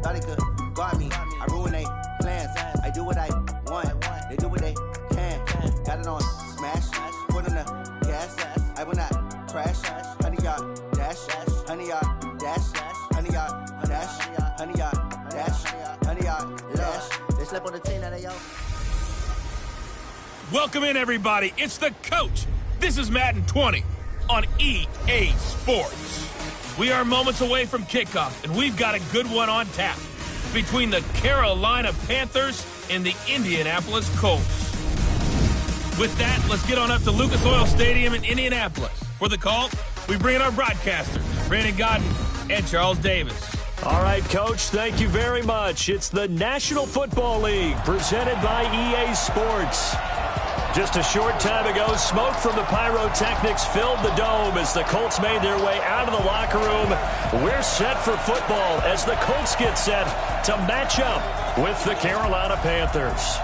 thought they could guard me. I ruin they plans. I do what I want. They do what they can. Got it on smash. Put on the gas. I will not crash. 100-yard dash. 100-yard dash. 100-yard dash. 100-yard dash. 100-yard dash. They slept on the team that they own. Welcome in, everybody. It's the coach. This is Madden 20 on EA Sports. We are moments away from kickoff, and we've got a good one on tap between the Carolina Panthers and the Indianapolis Colts. With that, let's get on up to Lucas Oil Stadium in Indianapolis. For the call, we bring in our broadcasters, Brandon Godden and Charles Davis. All right, Coach, thank you very much. It's the National Football League presented by EA Sports. Just a short time ago, smoke from the pyrotechnics filled the dome as the Colts made their way out of the locker room. We're set for football as the Colts get set to match up with the Carolina Panthers.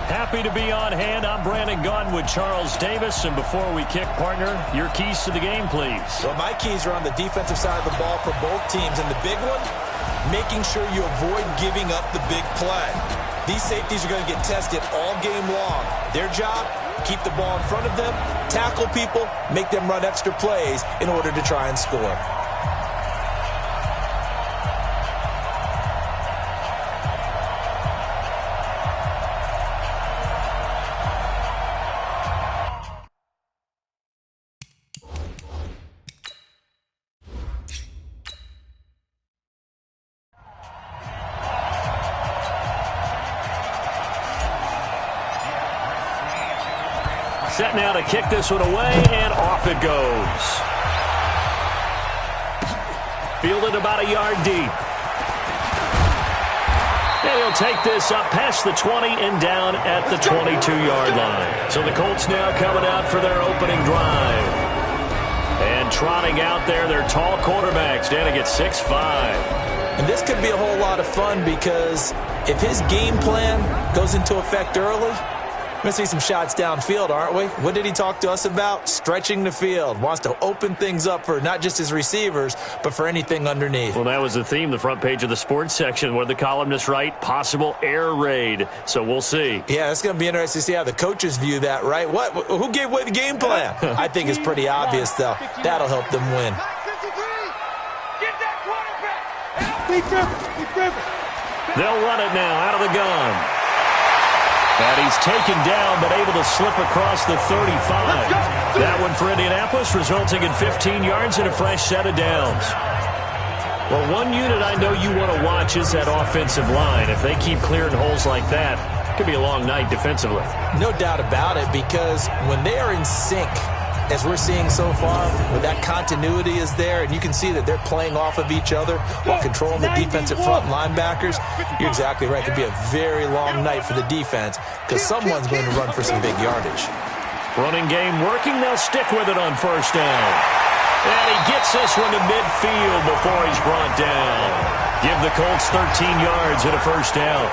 Happy to be on hand. I'm Brandon Godden with Charles Davis. And before we kick, partner, your keys to the game, please. Well, my keys are on the defensive side of the ball for both teams. And the big one, making sure you avoid giving up the big play. These safeties are going to get tested all game long. Their job, keep the ball in front of them, tackle people, make them run extra plays in order to try and score. Set now to kick this one away, and off it goes. Fielded about a yard deep. And he'll take this up past the 20 and down at the 22-yard line. So the Colts now coming out for their opening drive. And trotting out there, their tall quarterback standing at 6'5". And this could be a whole lot of fun because if his game plan goes into effect early, we're going to see some shots downfield, aren't we? What did he talk to us about? Stretching the field. Wants to open things up for not just his receivers, but for anything underneath. Well, that was the theme, the front page of the sports section, where the columnists write, possible air raid. So we'll see. Yeah, it's going to be interesting to see how the coaches view that, right? Who gave away the game plan? I think it's pretty obvious, though. That'll help them win. They'll run it now out of the gun. And he's taken down, but able to slip across the 35. That one for Indianapolis, resulting in 15 yards and a fresh set of downs. Well, one unit I know you want to watch is that offensive line. If they keep clearing holes like that, it could be a long night defensively. No doubt about it, because when they are in sync, as we're seeing so far, where that continuity is there, and you can see that they're playing off of each other while controlling the defensive front linebackers, you're exactly right. It could be a very long night for the defense because someone's going to run for some big yardage. Running game working. They'll stick with it on first down. And he gets this one to midfield before he's brought down. Give the Colts 13 yards and a first down.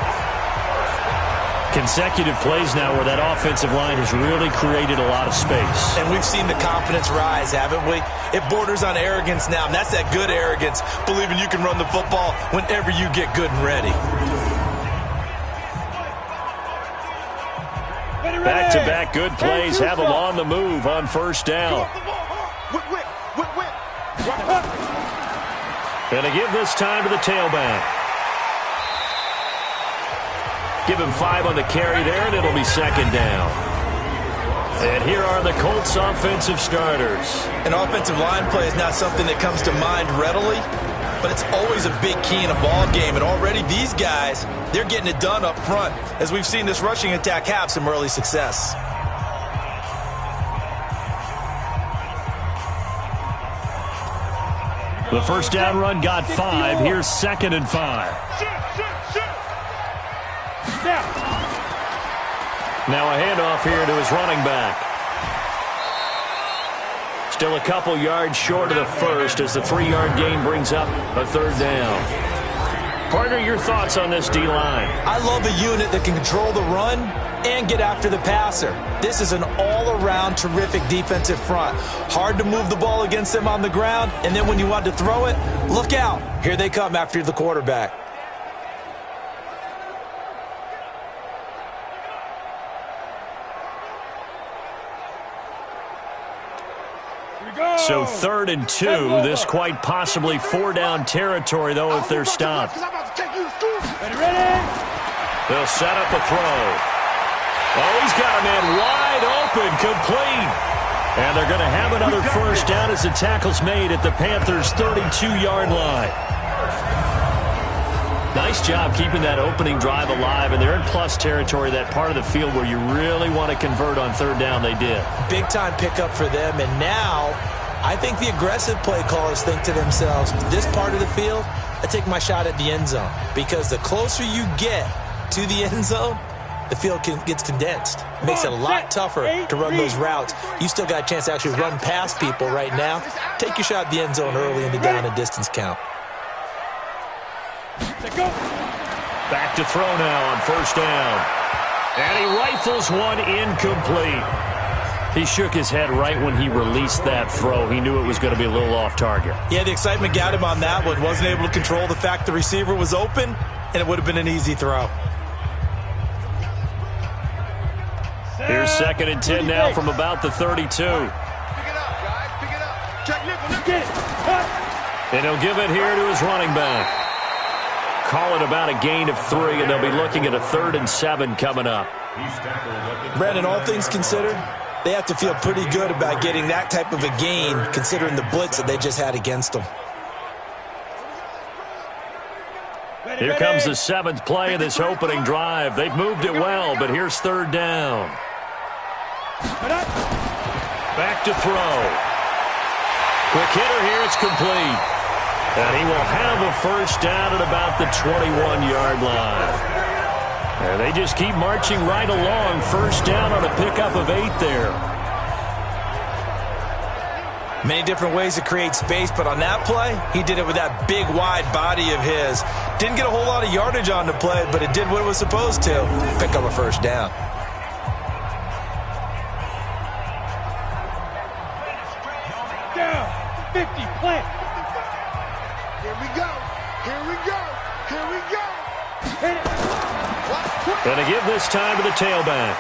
Consecutive plays now where that offensive line has really created a lot of space. And we've seen the confidence rise, haven't we? It borders on arrogance now, and that's that good arrogance, believing you can run the football whenever you get good and ready. Back-to-back good plays have them on the move on first down. Gonna give this time to the tailback. Give him 5 on the carry there, and it'll be second down. And here are the Colts' offensive starters. An offensive line play is not something that comes to mind readily, but it's always a big key in a ball game. And already these guys, they're getting it done up front, as we've seen this rushing attack have some early success. The first down run got 5. Here's 2nd and 5. Now a handoff here to his running back. Still a couple yards short of the first as the 3-yard gain brings up a third down. Partner, your thoughts on this D-line? I love a unit that can control the run and get after the passer. This is an all-around terrific defensive front. Hard to move the ball against them on the ground, and then when you want to throw it, look out. Here they come after the quarterback. So 3rd and 2. This quite possibly 4-down territory, though, if they're stopped. They'll set up a throw. Oh, he's got a man wide open, complete. And they're going to have another first down as the tackle's made at the Panthers' 32-yard line. Nice job keeping that opening drive alive, and they're in plus territory, that part of the field where you really want to convert on 3rd down. They did. Big-time pickup for them, and now I think the aggressive play callers think to themselves, this part of the field, I take my shot at the end zone, because the closer you get to the end zone, the field gets condensed. It makes it a lot tougher to run those routes. You still got a chance to actually run past people right now. Take your shot at the end zone early in the down and distance count. Back to throw now on 1st down. And he rifles one incomplete. He shook his head right when he released that throw. He knew it was going to be a little off target. Yeah, the excitement got him on that one. Wasn't able to control the fact the receiver was open, and it would have been an easy throw. Here's 2nd and 10 now from about the 32. Pick it up, guys. Pick it up. Check nickel. And he'll give it here to his running back. Call it about a gain of 3, and they'll be looking at a 3rd and 7 coming up. Brandon, all things considered, they have to feel pretty good about getting that type of a gain, considering the blitz that they just had against them. Here comes the 7th play of this opening drive. They've moved it well, but here's 3rd down. Back to throw. Quick hitter here, it's complete. And he will have a first down at about the 21-yard line. And they just keep marching right along. First down on a pickup of 8 there. Many different ways to create space, but on that play, he did it with that big, wide body of his. Didn't get a whole lot of yardage on the play, but it did what it was supposed to. Pick up a first down. Down, 50, plant. Here we go. Here we go. Here we go. Hit it. And to give this time to the tailback.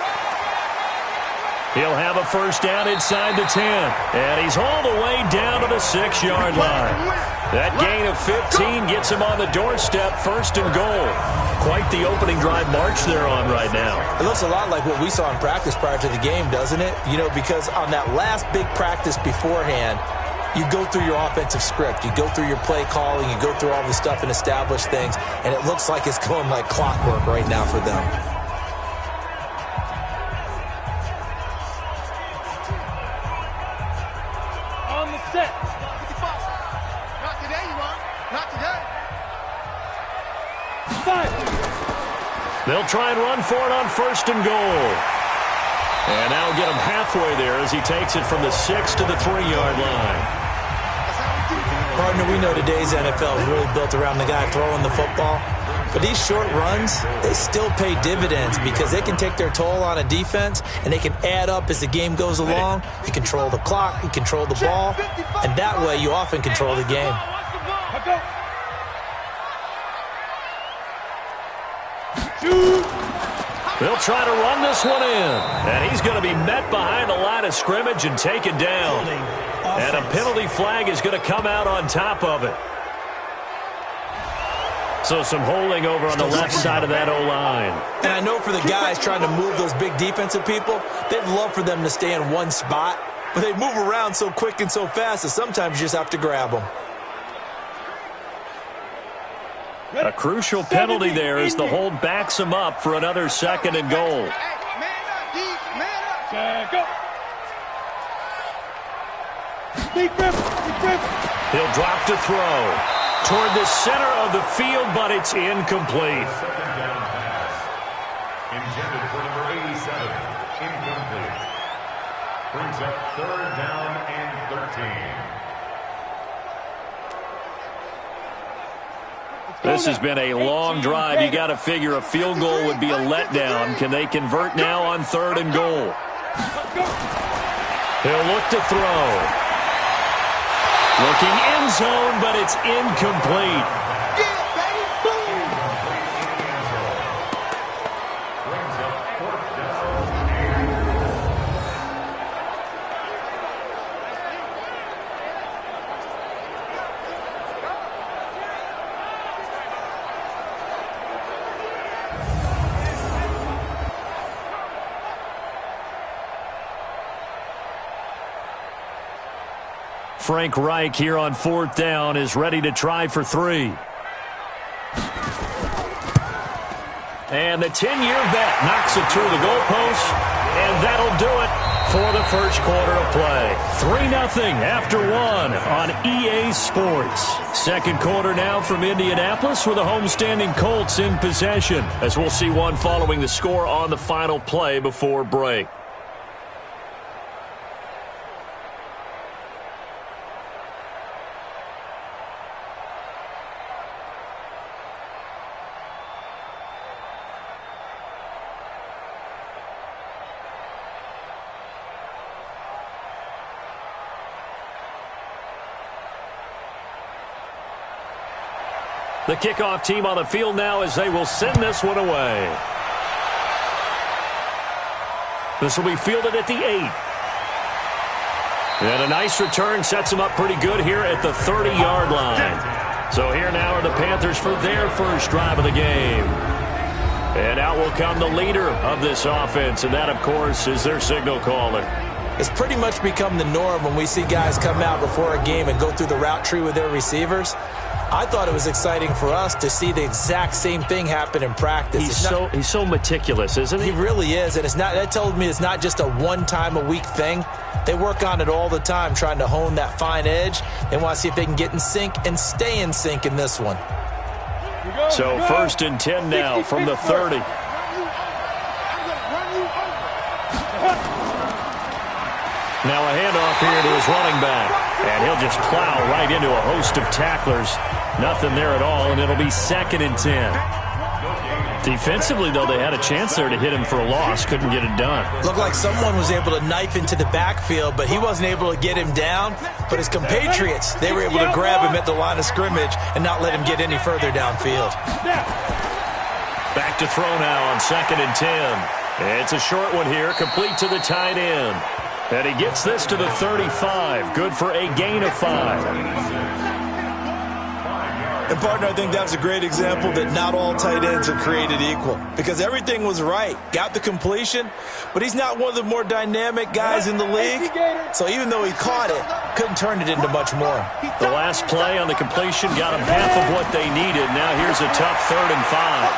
He'll have a first down inside the 10. And he's all the way down to the 6-yard line. That gain of 15 gets him on the doorstep, 1st and goal. Quite the opening drive march they're on right now. It looks a lot like what we saw in practice prior to the game, doesn't it? You know, because on that last big practice beforehand, you go through your offensive script. You go through your play calling. You go through all the stuff and establish things. And it looks like it's going like clockwork right now for them. On the set. Not today, you are. Not today. 5. They'll try and run for it on 1st and goal. And now get him halfway there as he takes it from the 6 to the 3-yard line. Partner, we know today's NFL is really built around the guy throwing the football. But these short runs, they still pay dividends because they can take their toll on a defense and they can add up as the game goes along. You control the clock, you control the ball, and that way you often control the game. They'll try to run this one in. And he's going to be met behind the line of scrimmage and taken down. And a penalty flag is going to come out on top of it. So some holding over on the left side of that O-line. And I know for the guys trying to move those big defensive people, they'd love for them to stay in one spot. But they move around so quick and so fast that sometimes you just have to grab them. A crucial penalty there as the hold backs him up for another 2nd and goal. Go. He'll drop to throw toward the center of the field, but it's incomplete. Intended for number 87, incomplete. Brings up 3rd down and 13. This has been a long drive. You got to figure a field goal would be a letdown. Can they convert now on 3rd and goal? He'll look to throw. Looking end zone, but it's incomplete. Frank Reich here on 4th down is ready to try for 3. And the 10-year vet knocks it through the goalpost, and that'll do it for the first quarter of play. 3-0 after 1 on EA Sports. Second quarter now from Indianapolis with the homestanding Colts in possession, as we'll see one following the score on the final play before break. The kickoff team on the field now as they will send this one away. This will be fielded at the 8. And a nice return sets them up pretty good here at the 30-yard line. So here now are the Panthers for their first drive of the game. And out will come the leader of this offense, and that, of course, is their signal caller. It's pretty much become the norm when we see guys come out before a game and go through the route tree with their receivers. I thought it was exciting for us to see the exact same thing happen in practice. He's so meticulous, isn't he? He really is, and that tells me it's not just a one-time-a-week thing. They work on it all the time, trying to hone that fine edge. They want to see if they can get in sync and stay in sync in this one. So 1st and 10 now from the 30. Now a handoff here to his running back. And he'll just plow right into a host of tacklers. Nothing there at all, and it'll be 2nd and 10. Defensively, though, they had a chance there to hit him for a loss. Couldn't get it done. Looked like someone was able to knife into the backfield, but he wasn't able to get him down. But his compatriots, they were able to grab him at the line of scrimmage and not let him get any further downfield. Back to throw now on 2nd and 10. It's a short one here, complete to the tight end. And he gets this to the 35. Good for a gain of 5. And, partner, I think that was a great example that not all tight ends are created equal. Because everything was right. Got the completion, but he's not one of the more dynamic guys in the league. So even though he caught it, couldn't turn it into much more. The last play on the completion got him half of what they needed. Now here's a tough 3rd and 5.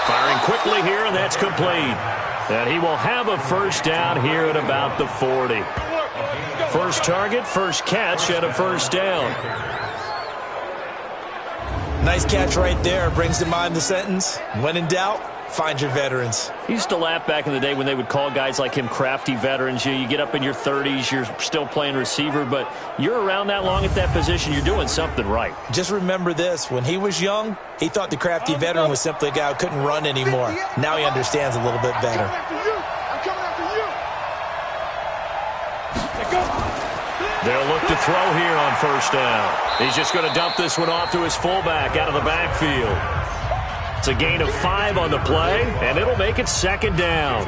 Firing quickly here, and that's complete. And he will have a first down here at about the 40. First target, first catch, and a first down. Nice catch right there. Brings to mind the sentence, when in doubt, find your veterans. He used to laugh back in the day when they would call guys like him crafty veterans. You get up in your 30s, you're still playing receiver, but you're around that long at that position, you're doing something right. Just remember this. When he was young, he thought the crafty veteran was simply a guy who couldn't run anymore. Now he understands a little bit better. They'll look to throw here on first down. He's just going to dump this one off to his fullback out of the backfield. It's a gain of 5 on the play, and it'll make it 2nd down.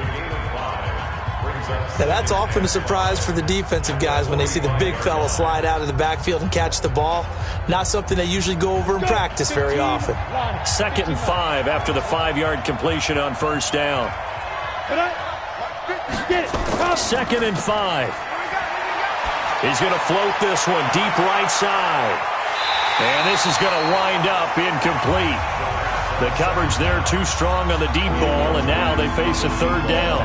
Now that's often a surprise for the defensive guys when they see the big fella slide out of the backfield and catch the ball. Not something they usually go over in practice very often. 2nd and 5 after the 5-yard completion on first down. 2nd and 5. He's going to float this one deep right side. And this is going to wind up incomplete. The coverage there too strong on the deep ball, and now they face a 3rd down.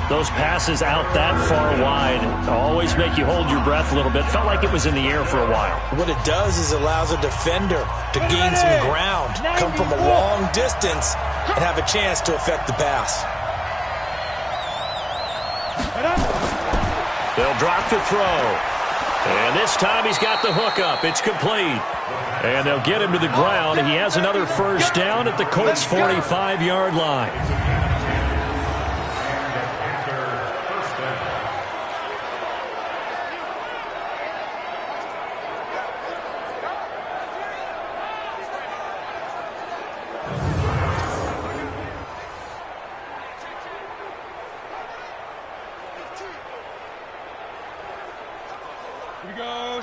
Those passes out that far wide always make you hold your breath a little bit. Felt like it was in the air for a while. What it does is it allows a defender to gain some ground, come from a long distance, and have a chance to affect the pass. They'll drop to throw. And this time he's got the hook up. It's complete. And they'll get him to the ground. He has another first down at the Colts' 45-yard line.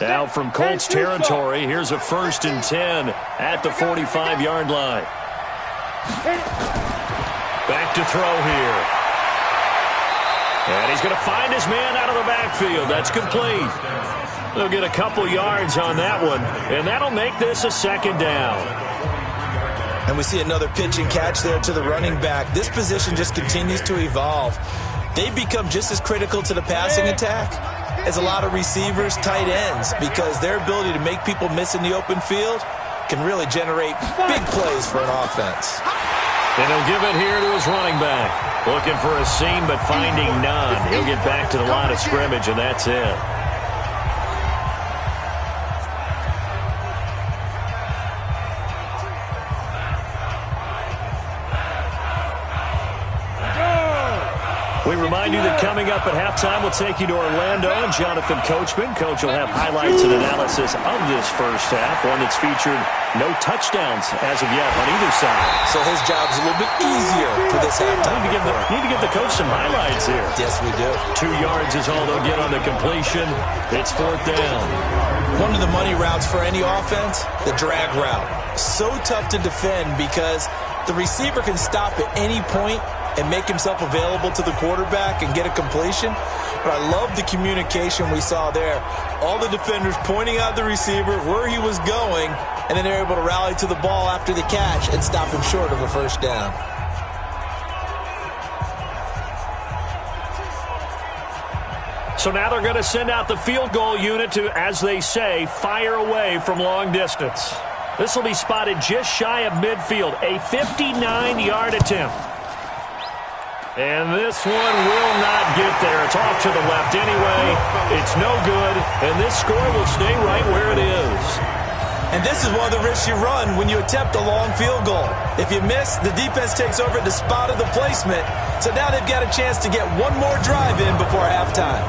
Now from Colts territory, here's a 1st and 10 at the 45-yard line. Back to throw here. And he's going to find his man out of the backfield. That's complete. They'll get a couple yards on that one, and that'll make this a 2nd down. And we see another pitch and catch there to the running back. This position just continues to evolve. They become just as critical to the passing attack as a lot of receivers, tight ends, because their ability to make people miss in the open field can really generate big plays for an offense. And he'll give it here to his running back. Looking for a seam, but finding none. He'll get back to the line of scrimmage, and that's it. We remind you that coming up at halftime, we'll take you to Orlando and Jonathan Coachman. Coach will have highlights and analysis of this first half, one that's featured no touchdowns as of yet on either side. So his job's a little bit easier for this halftime. Need to give the coach some highlights here. Yes, we do. 2 yards is all they'll get on the completion. It's 4th down. One of the money routes for any offense, the drag route. So tough to defend because the receiver can stop at any point and make himself available to the quarterback and get a completion. But I love the communication we saw there. All the defenders pointing out the receiver, where he was going, and then they're able to rally to the ball after the catch and stop him short of a 1st down. So now they're going to send out the field goal unit to, as they say, fire away from long distance. This will be spotted just shy of midfield, a 59-yard attempt. And this one will not get there. It's off to the left anyway. It's no good, and this score will stay right where it is. And this is one of the risks you run when you attempt a long field goal. If you miss, the defense takes over at the spot of the placement. So now they've got a chance to get one more drive in before halftime.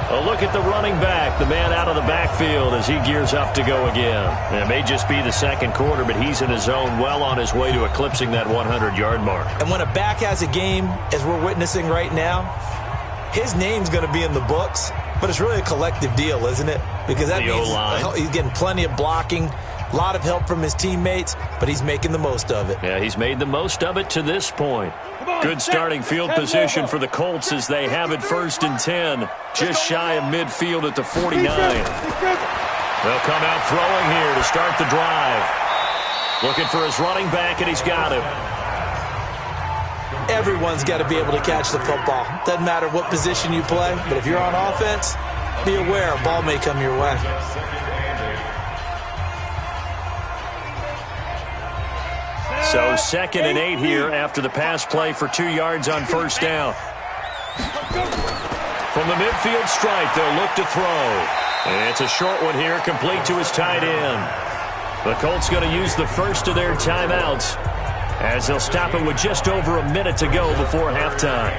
A look at the running back, the man out of the backfield as he gears up to go again. And it may just be the 2nd quarter, but he's in his zone, well on his way to eclipsing that 100-yard mark. And when a back has a game, as we're witnessing right now, his name's going to be in the books, but it's really a collective deal, isn't it? Because that means he's getting plenty of blocking, a lot of help from his teammates, but he's making the most of it. Yeah, he's made the most of it to this point. Good starting field position for the Colts as they have it 1st and 10, just shy of midfield at the 49. They'll come out throwing here to start the drive. Looking for his running back, and he's got him. Everyone's got to be able to catch the football. Doesn't matter what position you play, but if you're on offense, be aware a ball may come your way. So 2nd and 8 here after the pass play for 2 yards on 1st down. From the midfield stripe, they'll look to throw. And it's a short one here, complete to his tight end. The Colts going to use the first of their timeouts as they'll stop it with just over a minute to go before halftime.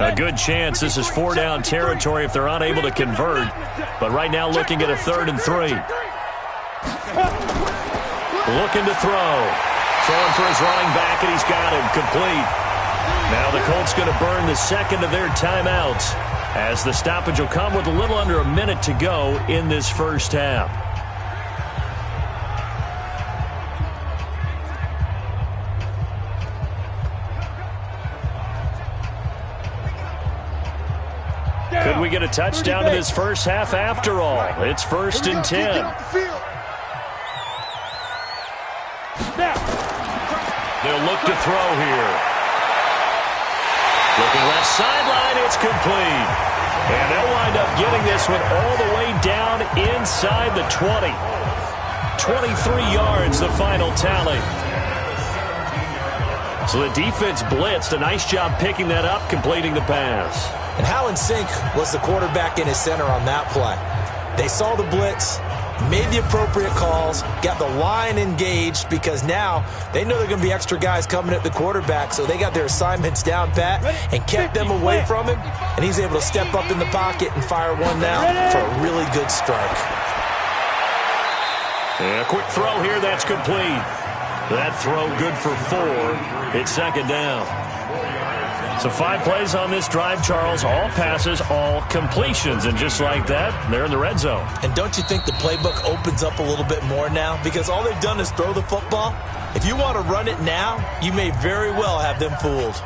A good chance this is 4-down territory if they're unable to convert. But right now looking at a 3rd and 3. Looking to throw. Throwing for his running back, and he's got him complete. Now the Colts going to burn the 2nd of their timeouts as the stoppage will come with a little under a minute to go in this first half. Could we get a touchdown in this first half after all? It's 1st and 10. They'll look to throw here. Looking left sideline, it's complete. And they'll wind up getting this one all the way down inside the 20. 23 yards, the final tally. So the defense blitzed. A nice job picking that up, completing the pass. And how in sync was the quarterback in his center on that play? They saw the blitz, made the appropriate calls, got the line engaged because now they know there are going to be extra guys coming at the quarterback, so they got their assignments down pat and kept them away from him, and he's able to step up in the pocket and fire one down for a really good strike. And a quick throw here, that's complete. That throw good for 4. It's second down. So 5 plays on this drive, Charles. All passes, all completions. And just like that, they're in the red zone. And don't you think the playbook opens up a little bit more now? Because all they've done is throw the football. If you want to run it now, you may very well have them fooled.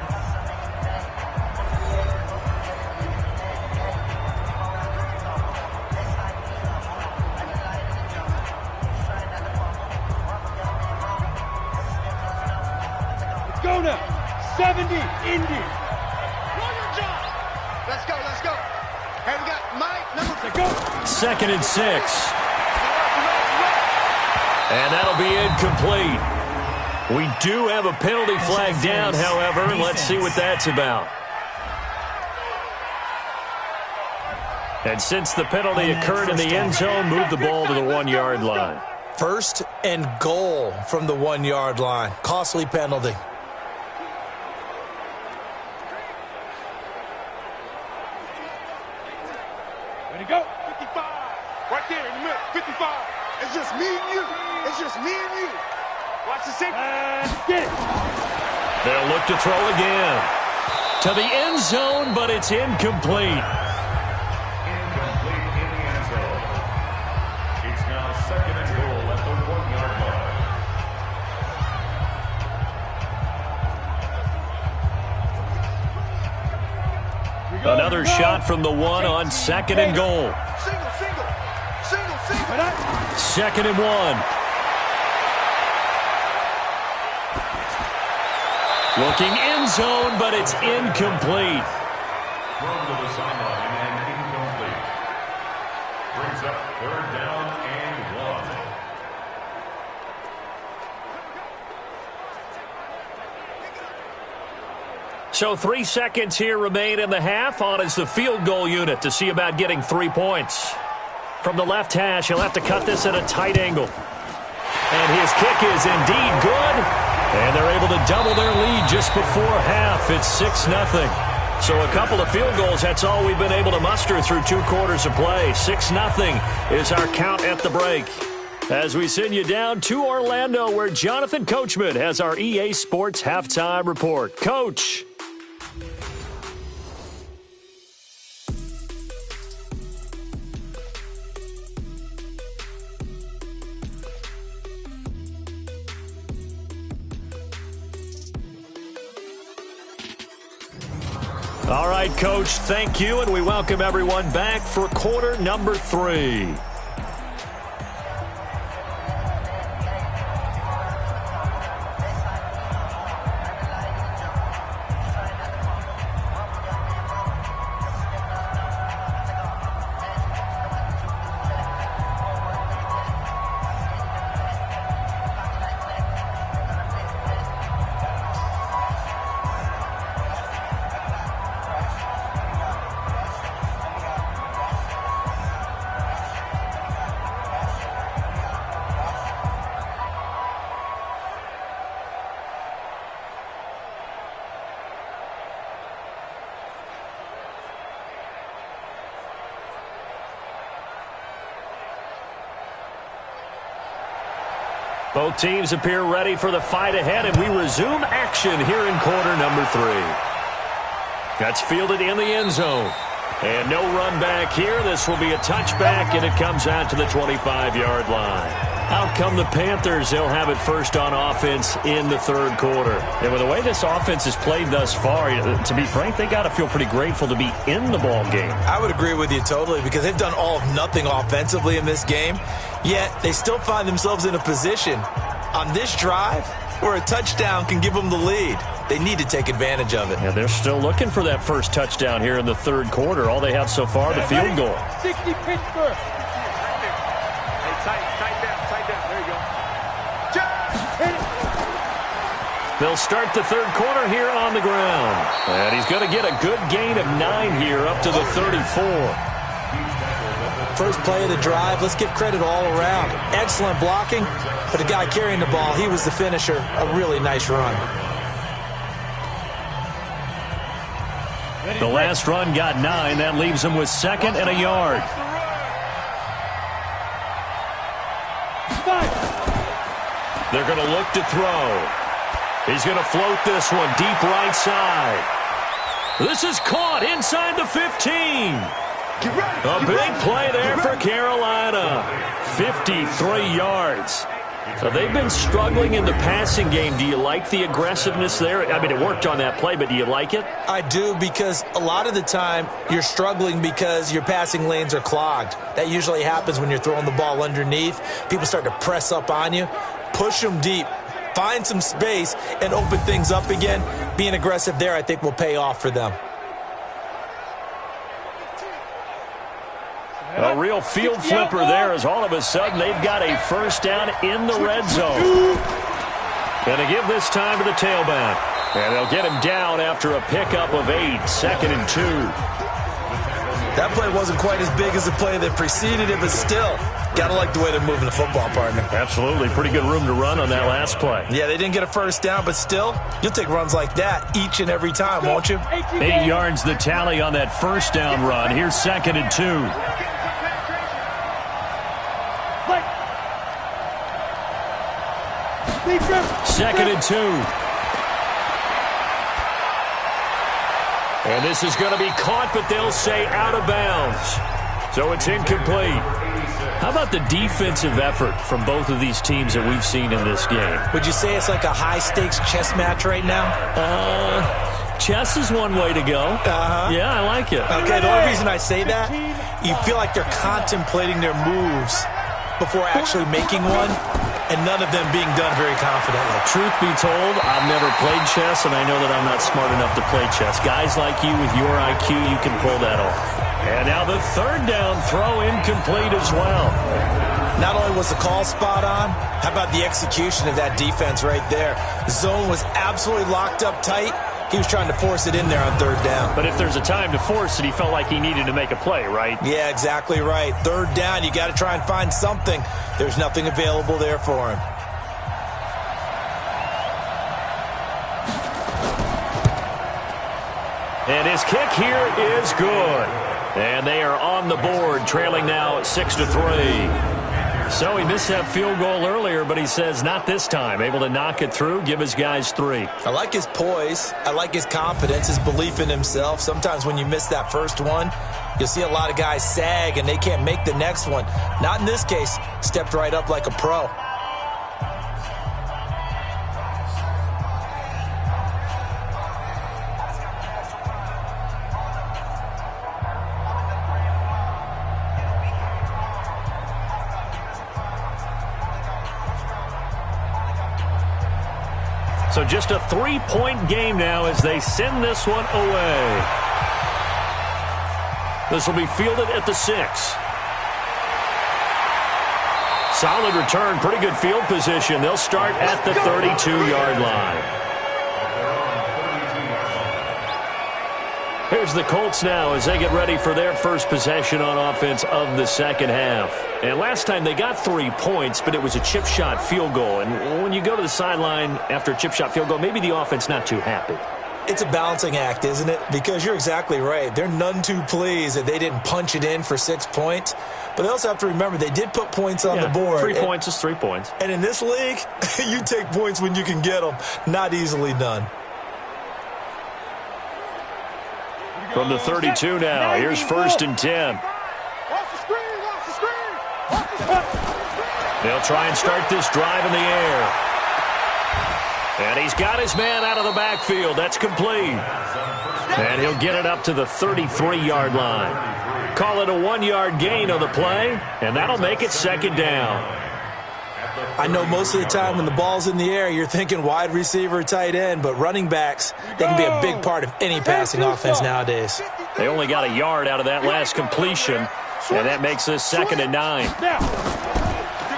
Go now. 70, Indy. Let's go, let's go. Hey, we got Mike, number 2. Go. 2nd and 6. And that'll be incomplete. We do have a penalty flag down, however. Let's see what that's about. And since the penalty occurred in the end zone, move the ball to the 1-yard line. 1st and goal from the 1-yard line. Costly penalty. Go. 55. Right there in the middle. 55. It's just me and you. It's just me and you. Watch the safety. Get it. They'll look to throw again. To the end zone, but it's incomplete. Incomplete in the end zone. It's now 2nd and goal at the 1-yard line. Another shot from the 1 on 2nd and goal. Single. 2nd and 1. Looking end zone, but it's incomplete. Thrown to the sideline and incomplete. Brings up 3rd down and 1. So 3 seconds here remain in the half. On is the field goal unit to see about getting 3 points. From the left hash, he'll have to cut this at a tight angle. And his kick is indeed good. And they're able to double their lead just before half. It's 6-0. So a couple of field goals, that's all we've been able to muster through 2 quarters of play. 6-0 is our count at the break. As we send you down to Orlando, where Jonathan Coachman has our EA Sports Halftime Report. Coach. All right, Coach, thank you, and we welcome everyone back for quarter number 3. Both teams appear ready for the fight ahead, and we resume action here in quarter number 3. That's fielded in the end zone. And no run back here. This will be a touchback, and it comes out to the 25-yard line. Out come the Panthers. They'll have it first on offense in the 3rd quarter. And with the way this offense has played thus far, to be frank, they got to feel pretty grateful to be in the ball game. I would agree with you totally, because they've done all of nothing offensively in this game, yet they still find themselves in a position on this drive where a touchdown can give them the lead. They need to take advantage of it. And they're still looking for that first touchdown here in the third quarter. All they have so far, the field goal. 60 Pittsburgh. Hey, tight down. There you go. They'll start the third quarter here on the ground. And he's going to get a good gain of 9 here up to the 34. First play of the drive, let's give credit all around. Excellent blocking, but the guy carrying the ball, he was the finisher. A really nice run. The last run got 9. That leaves him with 2nd and a yard. They're going to look to throw. He's going to float this one deep right side. This is caught inside the 15. A big play there for Carolina. 53 yards. So they've been struggling in the passing game. Do you like the aggressiveness there? I mean, it worked on that play, but do you like it? I do, because a lot of the time you're struggling because your passing lanes are clogged. That usually happens when you're throwing the ball underneath. People start to press up on you. Push them deep. Find some space and open things up again. Being aggressive there, I think, will pay off for them. A real field flipper there, as all of a sudden they've got a first down in the red zone. Going to give this time to the tailback. And they'll get him down after a pickup of 8, 2nd and 2. That play wasn't quite as big as the play that preceded it, but still, got to like the way they're moving the football, partner. Absolutely. Pretty good room to run on that last play. Yeah, they didn't get a first down, but still, you'll take runs like that each and every time, won't you? 8 yards the tally on that first down run. Here's 2nd and 2. Second and 2. And this is going to be caught, but they'll say out of bounds. So it's incomplete. How about the defensive effort from both of these teams that we've seen in this game? Would you say it's like a high-stakes chess match right now? Chess is one way to go. Yeah, I like it. Okay, the only reason I say that, you feel like they're contemplating their moves before actually making one, and none of them being done very confidently. Truth be told, I've never played chess, and I know that I'm not smart enough to play chess. Guys like you with your IQ, you can pull that off. And now the third down throw incomplete as well. Not only was the call spot on, how about the execution of that defense right there? The zone was absolutely locked up tight. He was trying to force it in there on third down. But if there's a time to force it, he felt like he needed to make a play, right? Yeah, exactly right. Third down, you got to try and find something. There's nothing available there for him. And his kick here is good. And they are on the board, trailing now 6-3. So he missed that field goal earlier, but he says not this time. Able to knock it through, give his guys 3. I like his poise. I like his confidence, his belief in himself. Sometimes when you miss that first one, you'll see a lot of guys sag and they can't make the next one. Not in this case. Stepped right up like a pro. So just a 3-point game now as they send this one away. This will be fielded at the 6. Solid return, pretty good field position. They'll start at the 32-yard line. Here's the Colts now as they get ready for their first possession on offense of the second half. And last time they got 3 points, but it was a chip shot field goal. And when you go to the sideline after a chip shot field goal, maybe the offense not too happy. It's a balancing act, isn't it? Because you're exactly right. They're none too pleased that they didn't punch it in for 6 points. But they also have to remember they did put points on the board. 3 points is 3 points. And in this league, you take points when you can get them. Not easily done. From the 32 now, here's 1st and 10. They'll try and start this drive in the air. And he's got his man out of the backfield. That's complete. And he'll get it up to the 33-yard line. Call it a 1-yard gain on the play, and that'll make it 2nd down. I know most of the time when the ball's in the air, you're thinking wide receiver, tight end, but running backs, they can be a big part of any passing offense nowadays. They only got a yard out of that last completion, and that makes this 2nd and 9.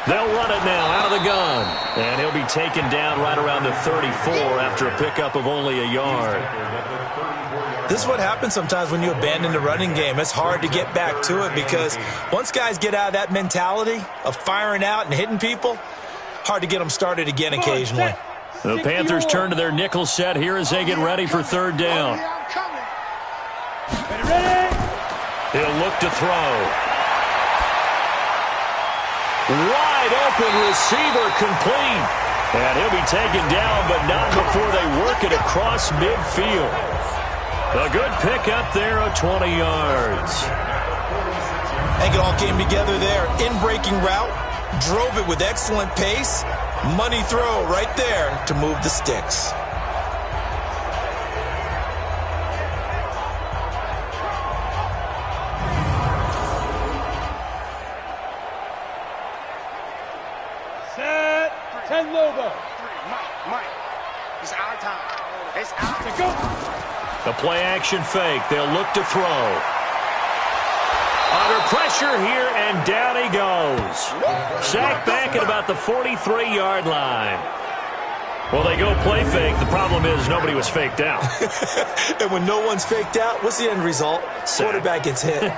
They'll run it now out of the gun, and he'll be taken down right around the 34 after a pickup of only a yard. This is what happens sometimes when you abandon the running game. It's hard to get back to it because once guys get out of that mentality of firing out and hitting people, hard to get them started again occasionally. The Panthers turn to their nickel set here as they get ready for 3rd down. He'll look to throw. Wide open receiver complete. And he'll be taken down, but not before they work it across midfield. A good pickup there of 20 yards. I think it all came together there. In-breaking route, drove it with excellent pace. Money throw right there to move the sticks. Set. 10 Lobo. Mike. It's our time. It's our to go. The play-action fake. They'll look to throw. Under pressure here, and down he goes. Sacked back at about the 43-yard line. Well, they go play fake. The problem is nobody was faked out. And when no one's faked out, what's the end result? Quarterback gets hit.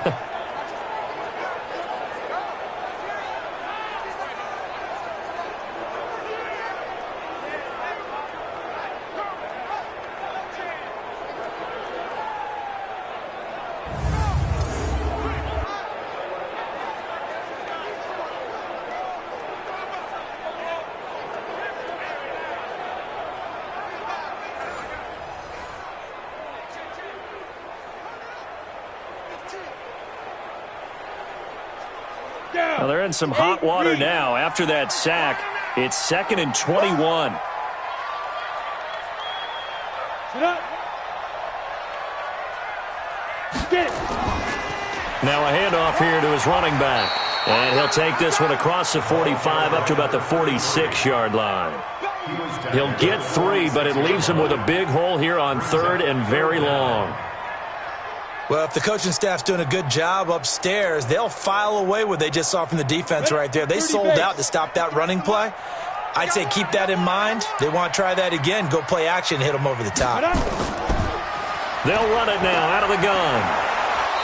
Well, they're in some hot water now. After that sack, it's 2nd and 21. Now a handoff here to his running back. And he'll take this one across the 45 up to about the 46-yard line. He'll get 3, but it leaves him with a big hole here on 3rd and very long. Well, if the coaching staff's doing a good job upstairs, they'll file away what they just saw from the defense right there. They sold out to stop that running play. I'd say keep that in mind. They want to try that again, go play action, hit them over the top. They'll run it now out of the gun.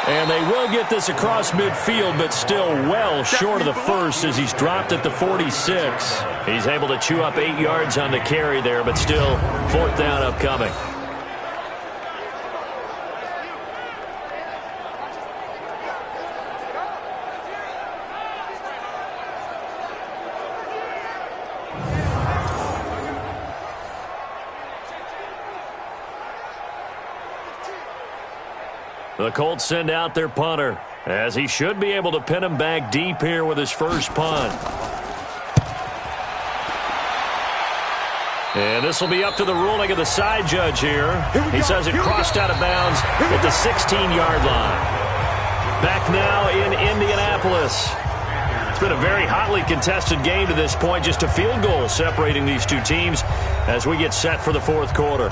And they will get this across midfield, but still well short of the first as he's dropped at the 46. He's able to chew up 8 yards on the carry there, but still 4th down upcoming. The Colts send out their punter, as he should be able to pin him back deep here with his first punt. And this will be up to the ruling of the side judge here. He says it crossed out of bounds at the 16-yard line. Back now in Indianapolis. It's been a very hotly contested game to this point. Just a field goal separating these two teams as we get set for the 4th quarter.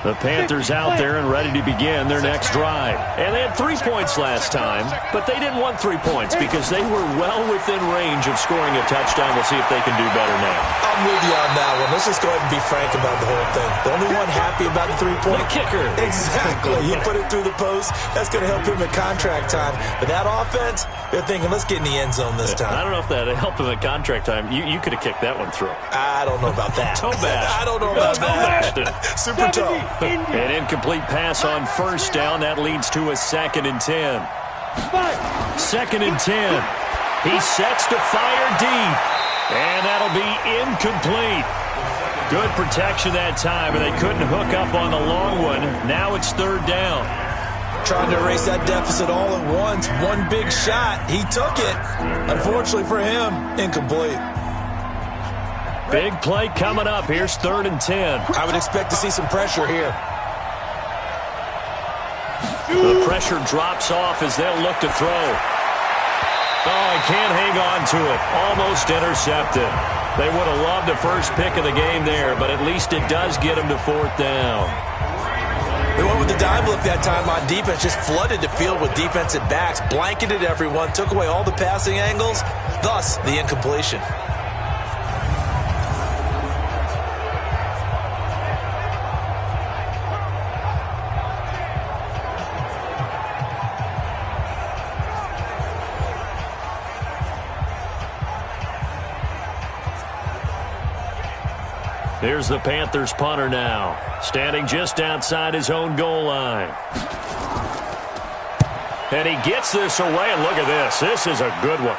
The Panthers out there and ready to begin their next drive. And they had 3 points last time, but they didn't want 3 points because they were well within range of scoring a touchdown. We'll see if they can do better now. I'm with you on that one. Let's just go ahead and be frank about the whole thing. The only one happy about the 3-point kicker. Exactly. You put it through the post. That's going to help him at contract time. But that offense, they're thinking, let's get in the end zone this time. I don't know if that helped him at contract time. You could have kicked that one through. I don't know about that. Toe bash. I don't know about that. Super toe. An incomplete pass on 1st down. That leads to a 2nd and 10. 2nd and 10. He sets to fire deep. And that'll be incomplete. Good protection that time, and they couldn't hook up on the long one. Now it's 3rd down. Trying to erase that deficit all at once. One big shot. He took it. Unfortunately for him, incomplete. Big play coming up. Here's 3rd and 10. I would expect to see some pressure here. The pressure drops off as they'll look to throw. Oh, he can't hang on to it. Almost intercepted. They would have loved the first pick of the game there, but at least it does get them to 4th down. They went with the dime look that time on defense, just flooded the field with defensive backs, blanketed everyone, took away all the passing angles, thus the incompletion. Here's the Panthers punter now, standing just outside his own goal line. And he gets this away, and look at this. This is a good one.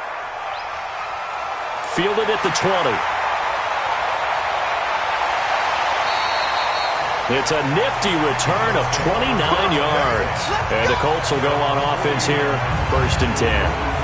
Fielded at the 20. It's a nifty return of 29 yards. And the Colts will go on offense here, 1st and 10.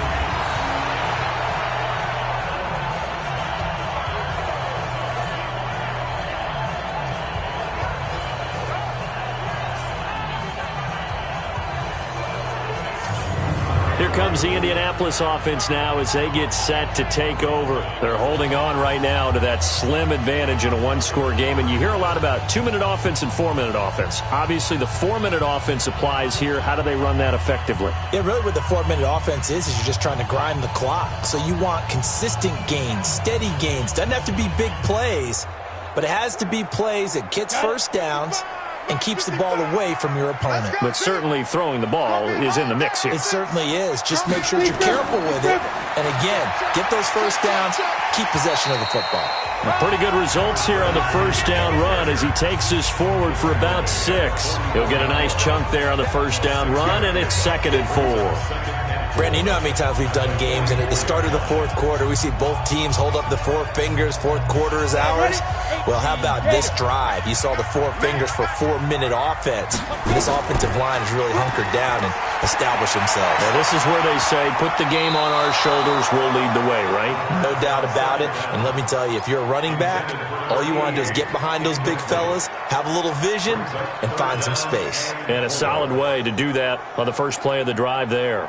Here comes the Indianapolis offense now as they get set to take over. They're holding on right now to that slim advantage in a one-score game. And you hear a lot about 2-minute offense and 4-minute offense. Obviously, the 4-minute offense applies here. How do they run that effectively? Yeah, really what the 4-minute offense is you're just trying to grind the clock. So you want consistent gains, steady gains. Doesn't have to be big plays, but it has to be plays that gets first downs and keeps the ball away from your opponent. But certainly throwing the ball is in the mix here. It certainly is. Just make sure you're careful with it. And again, get those first downs, keep possession of the football. Pretty good results here on the first down run as he takes this forward for about 6. He'll get a nice chunk there on the first down run, and it's 2nd and 4. Brandon, you know how many times we've done games, and at the start of the 4th quarter, we see both teams hold up the 4 fingers, 4th quarter is ours. Well, how about this drive? You saw the 4 fingers for 4-minute offense. This offensive line has really hunkered down and established themselves. Now, this is where they say, put the game on our shoulders, we'll lead the way, right? No doubt about it. And let me tell you, if you're a running back, all you want to do is get behind those big fellas, have a little vision, and find some space. And a solid way to do that on the first play of the drive there.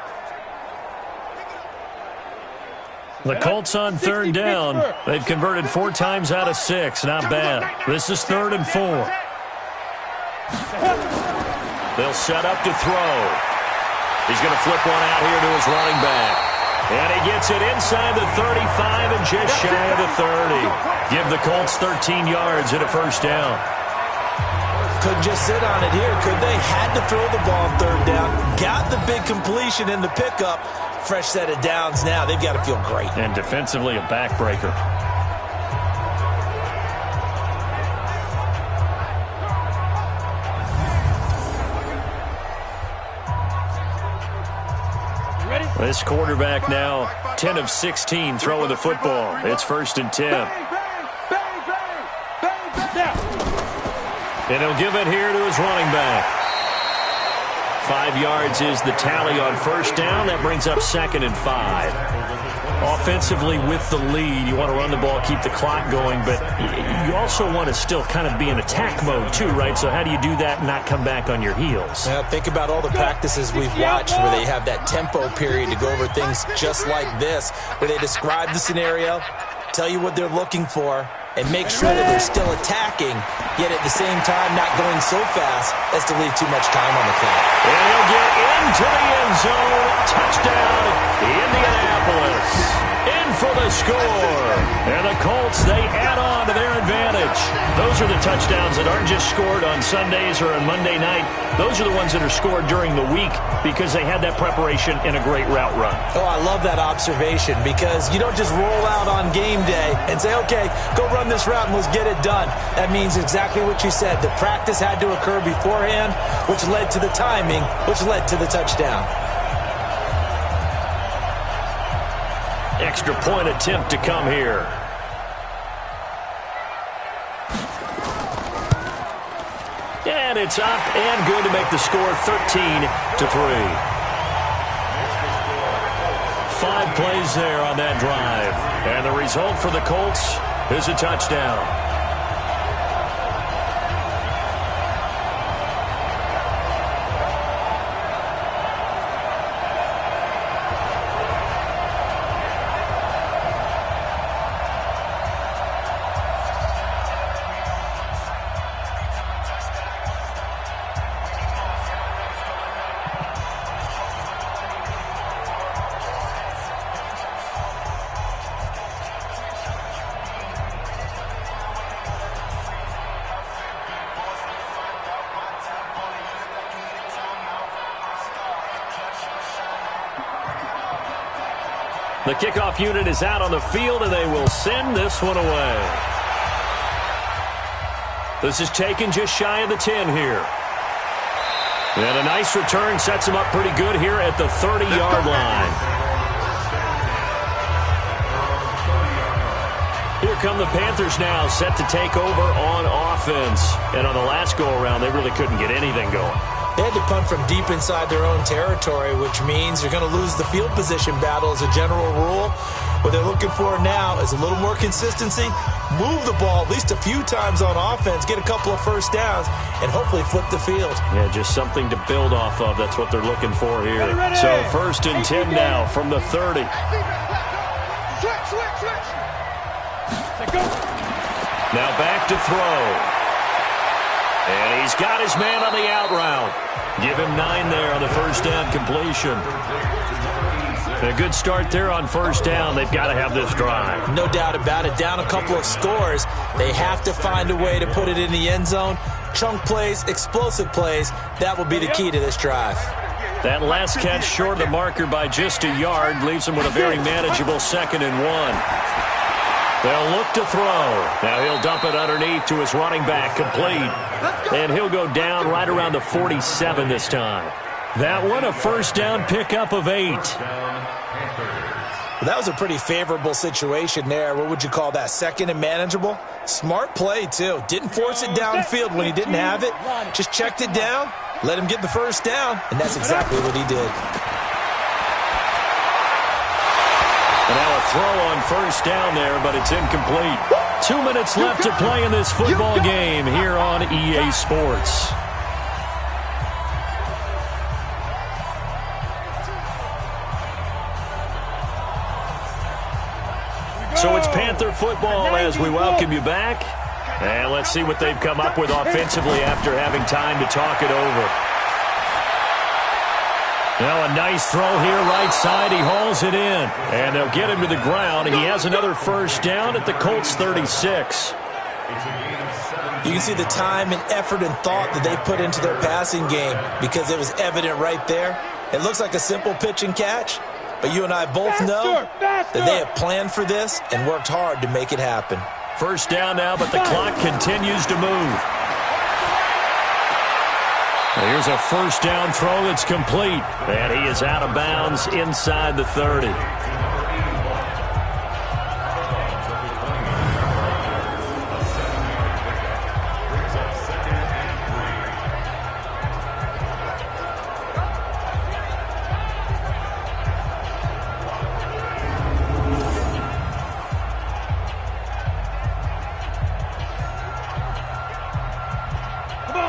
The Colts on 3rd down. They've converted 4 times out of 6. Not bad. This is 3rd and 4. They'll set up to throw. He's going to flip one out here to his running back. And he gets it inside the 35 and just shy of the 30. Give the Colts 13 yards and a first down. Couldn't just sit on it here, could they? Had to throw the ball on 3rd down. Got the big completion in the pickup. Fresh set of downs now. They've got to feel great. And defensively, a backbreaker. This quarterback now 10 of 16 throwing the football. It's 1st and 10. And he'll give it here to his running back. 5 yards is the tally on first down. That brings up 2nd and 5. Offensively with the lead, you want to run the ball, keep the clock going, but you also want to still kind of be in attack mode too, right? So how do you do that and not come back on your heels? Now, think about all the practices we've watched where they have that tempo period to go over things just like this, where they describe the scenario, tell you what they're looking for, and make sure that they're still attacking, yet at the same time not going so fast as to leave too much time on the clock. And he'll get into the end zone. Touchdown, Indianapolis. In for the score. And the Colts, they add on to their advantage. Those are the touchdowns that aren't just scored on Sundays or on Monday night. Those are the ones that are scored during the week because they had that preparation in a great route run. Oh, I love that observation because you don't just roll out on game day and say, okay, go run this route and let's get it done. That means exactly what you said. The practice had to occur beforehand, which led to the timing, which led to the touchdown. Extra point attempt to come here. And it's up and good to make the score 13-3. 5 plays there on that drive. And the result for the Colts, is a touchdown. The kickoff unit is out on the field, and they will send this one away. This is taken just shy of the 10 here. And a nice return sets him up pretty good here at the 30-yard line. Here come the Panthers now, set to take over on offense. And on the last go-around, they really couldn't get anything going. They had to punt from deep inside their own territory, which means you're going to lose the field position battle as a general rule. What they're looking for now is a little more consistency, move the ball at least a few times on offense, get a couple of first downs, and hopefully flip the field. Yeah, just something to build off of. That's what they're looking for here. So 1st and 10 now from the 30. Now back to throw. And he's got his man on the out route. Give him 9 there on the first down completion. A good start there on first down. They've got to have this drive. No doubt about it. Down a couple of scores. They have to find a way to put it in the end zone. Chunk plays, explosive plays. That will be the key to this drive. That last catch short of the marker by just a yard leaves them with a very manageable 2nd and 1. They'll look to throw. Now he'll dump it underneath to his running back, complete. And he'll go down right around the 47 this time. That one a first down pickup of 8. Well, that was a pretty favorable situation there. What would you call that? 2nd and manageable? Smart play, too. Didn't force it downfield when he didn't have it. Just checked it down, let him get the first down, and that's exactly what he did. And now a throw on first down there, but it's incomplete. 2 minutes left to play in this football game here on EA Sports. So it's Panther football as we welcome you back. And let's see what they've come up with offensively after having time to talk it over. Now a nice throw here, right side. He hauls it in. And they'll get him to the ground. He has another first down at the Colts 36. You can see the time and effort and thought that they put into their passing game because it was evident right there. It looks like a simple pitch and catch, but you and I both know that they have planned for this and worked hard to make it happen. First down now, but the clock continues to move. Here's a first down throw that's complete. And he is out of bounds inside the 30.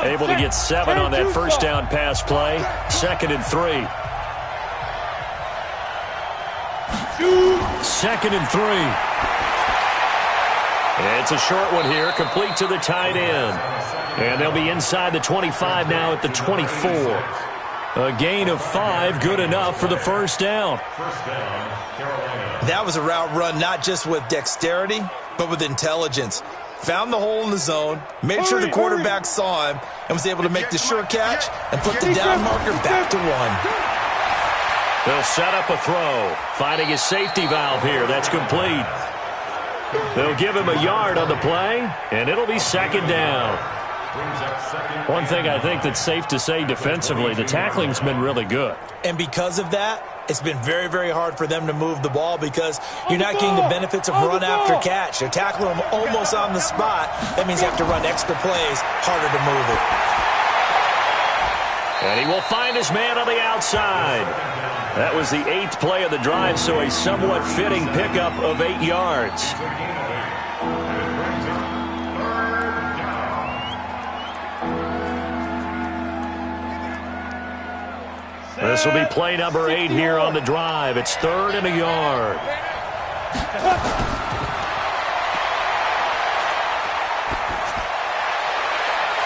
Able to get 7 on that first down pass play. 2nd and 3. 2nd and 3. It's a short one here, complete to the tight end. And they'll be inside the 25 now at the 24. A gain of 5, good enough for the first down. That was a route run not just with dexterity, but with intelligence. Found the hole in the zone, made sure the quarterback saw him, and was able to make the sure catch and put the down marker back to 1. They'll set up a throw, finding his safety valve here. That's complete. They'll give him a yard on the play, and it'll be 2nd down. One thing I think that's safe to say defensively, the tackling's been really good. And because of that, it's been very, very hard for them to move the ball because you're not getting the benefits of run after catch. They're tackling them almost on the spot. That means you have to run extra plays, harder to move it. And he will find his man on the outside. That was the 8th play of the drive, so a somewhat fitting pickup of 8 yards. This will be play number 8 here on the drive. It's 3rd and a yard.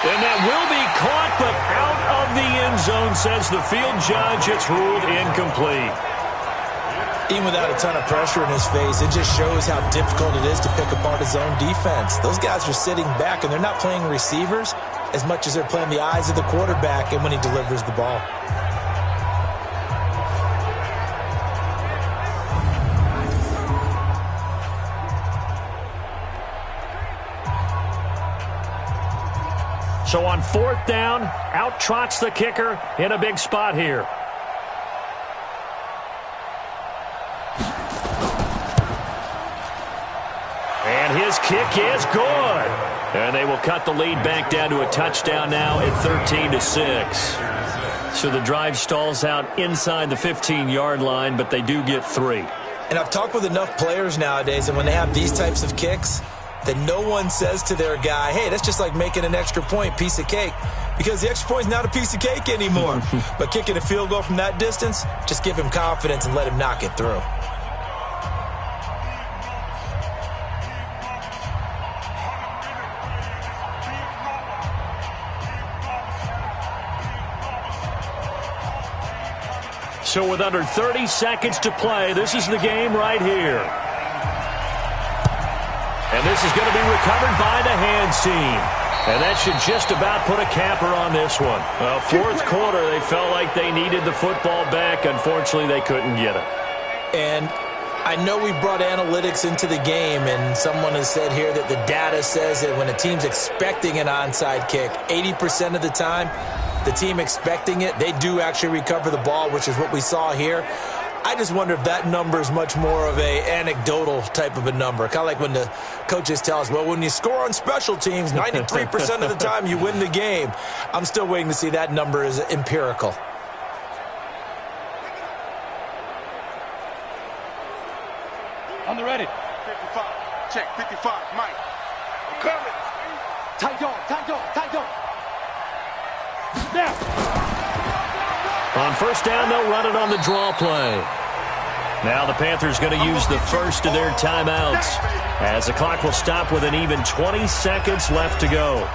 And that will be caught, but out of the end zone, says the field judge. It's ruled incomplete. Even without a ton of pressure in his face, it just shows how difficult it is to pick apart his own defense. Those guys are sitting back, and they're not playing receivers as much as they're playing the eyes of the quarterback and when he delivers the ball. So on 4th down, out trots the kicker in a big spot here. And his kick is good. And they will cut the lead back down to a touchdown now at 13-6. So the drive stalls out inside the 15-yard line, but they do get 3. And I've talked with enough players nowadays, and when they have these types of kicks, that no one says to their guy, hey, that's just like making an extra point, piece of cake. Because the extra point is not a piece of cake anymore. But kicking a field goal from that distance, just give him confidence and let him knock it through. So with under 30 seconds to play, this is the game right here. And this is going to be recovered by the hands team. And that should just about put a capper on this one. Well, 4th quarter, they felt like they needed the football back. Unfortunately, they couldn't get it. And I know we brought analytics into the game, and someone has said here that the data says that when a team's expecting an onside kick, 80% of the time, the team expecting it, they do actually recover the ball, which is what we saw here. I just wonder if that number is much more of a anecdotal type of a number. Kind of like when the coaches tell us, well, when you score on special teams, 93% of the time you win the game. I'm still waiting to see that number is empirical. On the ready. 55. Check. 55. Mike. I'm coming. Tight on. Now. On 1st down, they'll run it on the draw play. Now the Panthers going to use the first of their timeouts as the clock will stop with an even 20 seconds left to go.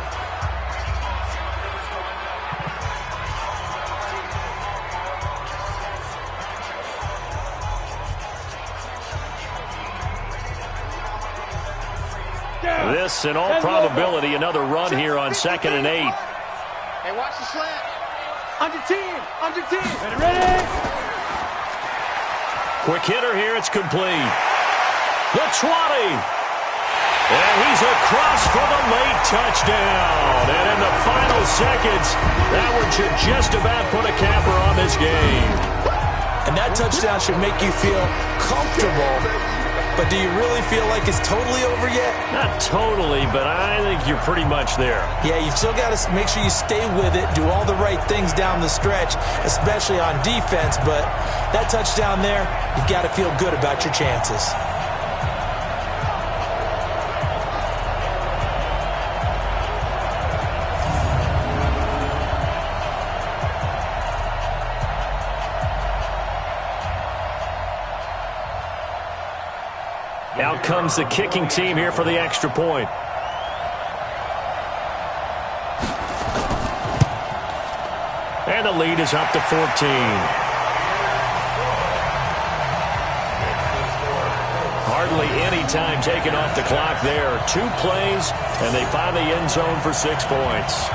This, in all probability, another run here on 2nd and 8. Hey, watch the slant. Under team. Ready? Quick hitter here. It's complete. The 20. And he's across for the late touchdown. And in the final seconds, that one should just about put a capper on this game. And that touchdown should make you feel comfortable. But do you really feel like it's totally over yet? Not totally, but I think you're pretty much there. Yeah, you've still got to make sure you stay with it, do all the right things down the stretch, especially on defense. But that touchdown there, you've got to feel good about your chances. Out comes the kicking team here for the extra point. And the lead is up to 14. Hardly any time taken off the clock there. 2 plays, and they find the end zone for 6 points.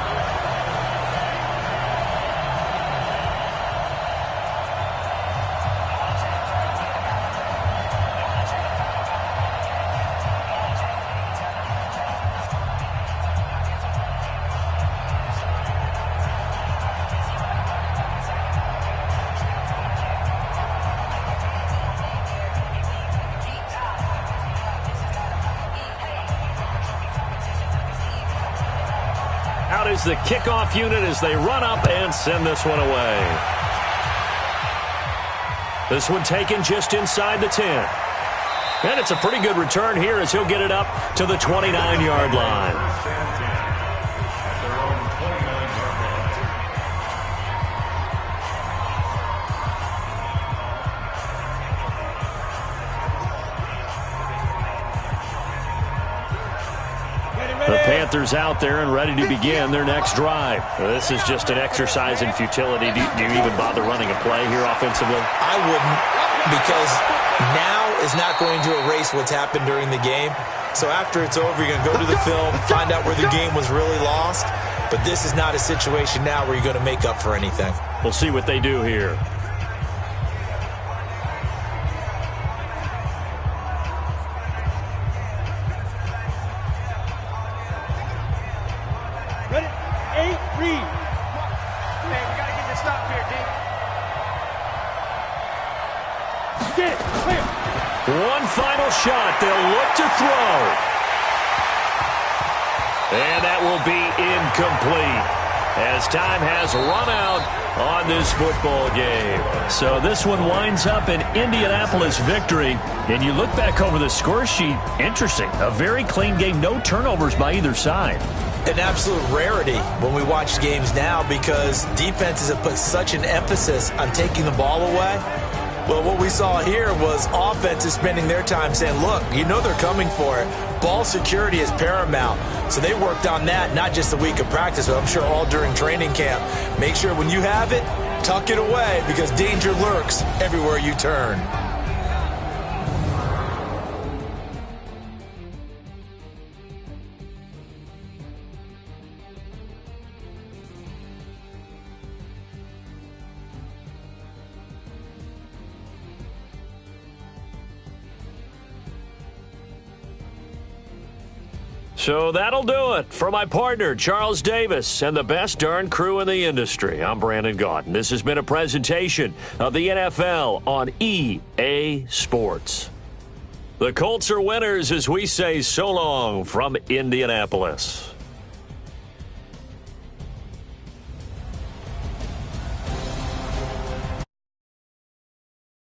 is the kickoff unit as they run up and send this one away. This one taken just inside the 10. And it's a pretty good return here as he'll get it up to the 29-yard line. The Panthers out there and ready to begin their next drive. This is just an exercise in futility. Do you even bother running a play here offensively? I wouldn't, because now is not going to erase what's happened during the game. So after it's over, you're going to go to the film, find out where the game was really lost. But this is not a situation now where you're going to make up for anything. We'll see what they do here. One final shot. They'll look to throw. And that will be incomplete as time has run out on this football game. So this one winds up an Indianapolis victory. And you look back over the score sheet, interesting. A very clean game, no turnovers by either side. An absolute rarity when we watch games now because defenses have put such an emphasis on taking the ball away. Well, what we saw here was offenses spending their time saying, look, you know they're coming for it. Ball security is paramount. So they worked on that, not just a week of practice, but I'm sure all during training camp. Make sure when you have it, tuck it away because danger lurks everywhere you turn. So that'll do it for my partner, Charles Davis, and the best darn crew in the industry. I'm Brandon Gaudin. This has been a presentation of the NFL on EA Sports. The Colts are winners as we say so long from Indianapolis.